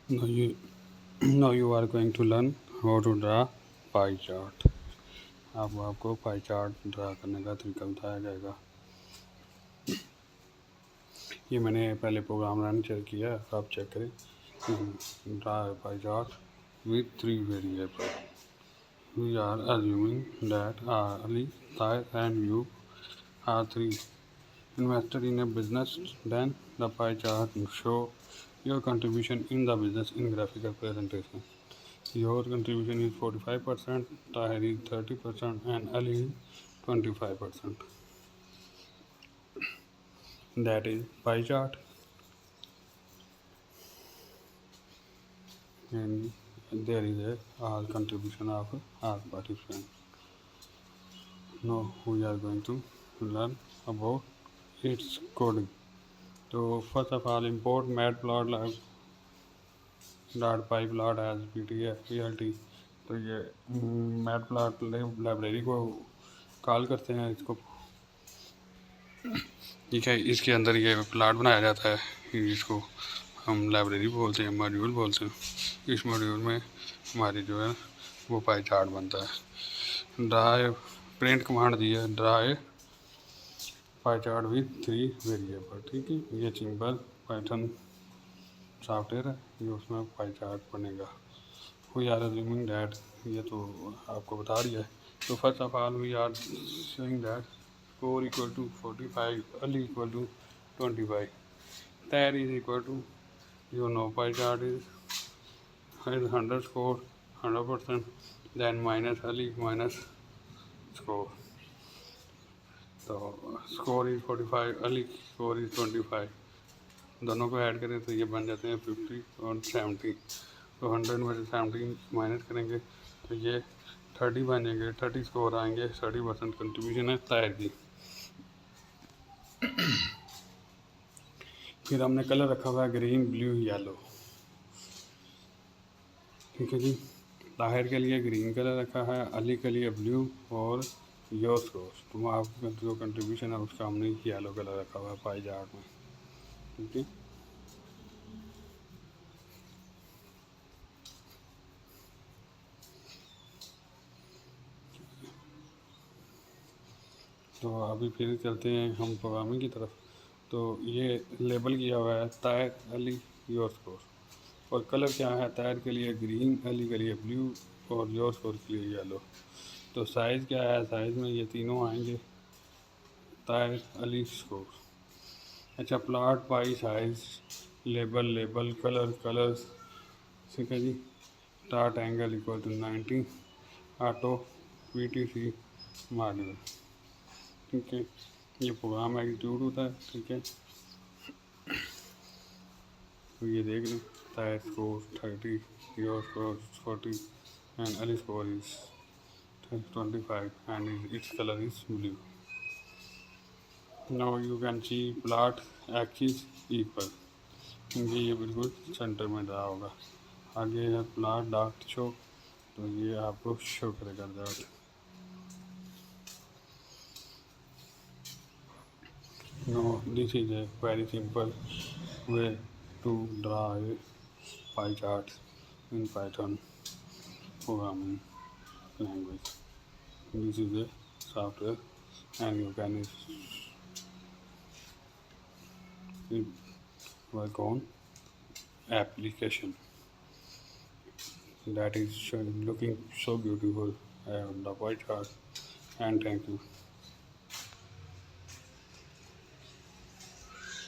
Now you are going to learn how to draw pie chart. अब आपको pie chart draw करने का तरीका बताया जाएगा। ये मैंने पहले प्रोग्राम रन किया है, आप चेक करें। Draw pie chart with 3 variables. We are assuming that Ali, Tahir and you are 3 invested in a business. Then the pie chart show your contribution in the business in graphical presentation. Your contribution is 45%, Tahir is 30%, and Ali is 25%. That is pie chart. And there is a all contribution of all participants. Now we are going to learn about its coding. So first of all, import matplotlib.pyplot as plt. तो ये matplot library को call करते हैं इसको। ठीक है, इसके अंदर ये प्लॉट बनाया जाता है, इसको हम लाइब्रेरी बोलते हैं, मॉड्यूल बोलते हैं। इस मॉड्यूल में हमारी जो है वो पाई चार्ट बनता है। ड्रा प्रिंट कमांड दी है, draw pie chart with 3 variable. ठीक है, ये सिंपल पाइथन सॉफ्टवेयर है, ये उसमें पाई चार्ट बनेगा। वी आर अज्यूमिंग दैट, ये तो आपको बता दिया है। तो first of all we are saying that score equal to 45, Ali equal to 25, Tahir is equal to, pie chart is 100 score 100%, then minus Ali minus score. तो score is 45, Ali score is 25, दोनों को ऐड करें तो ये बन जाते हैं 50 और 70। तो 100 में से 70 माइनस करेंगे तो ये 30 बन जाएंगे, 30 स्कोर आएंगे, 30% कंट्रीब्यूशन है ताहिर की। फिर हमने कलर रखा हुआ है ग्रीन, ब्लू, येलो। ठीक है जी, ताहिर के लिए ग्रीन कलर रखा है, अली के लिए ब्लू और योर स्कोर, तो आपका जो कंट्रीब्यूशन है उसका हमने येलो कलर रखा हुआ है पाई चार्ट में। ठीक है, तो अभी फिर चलते हैं हम प्रोग्रामिंग की तरफ। तो ये लेबल किया हुआ है ताहिर, अली, योर स्कोर, और कलर क्या है, ताहिर के लिए ग्रीन, अली के लिए ब्लू और योर स्कोर के लिए येलो। तो साइज़ क्या है, साइज़ में ये तीनों आएंगे, ताहिर, अली, स्कोर। अच्छा, plot, pie, size, label, colours. ठीक है जी, start angle equal to 90, auto, PTC module. ठीक है, ये प्रोग्राम एग्जीक्यूट होता है। ठीक है, तो ये देख लें, Tahir score 30, your score 40 and Ali score is 25 and its color is blue. Now you can see plot axis equal, क्योंकि ये बिल्कुल सेंटर में रहा होगा। आगे है प्लॉट डॉट शो, तो ये आपको शो करेगा dot. Now this is a very simple way to draw a pie chart in Python programming language. This is a software and you can work on application that is looking so beautiful on the pie chart. And thank you.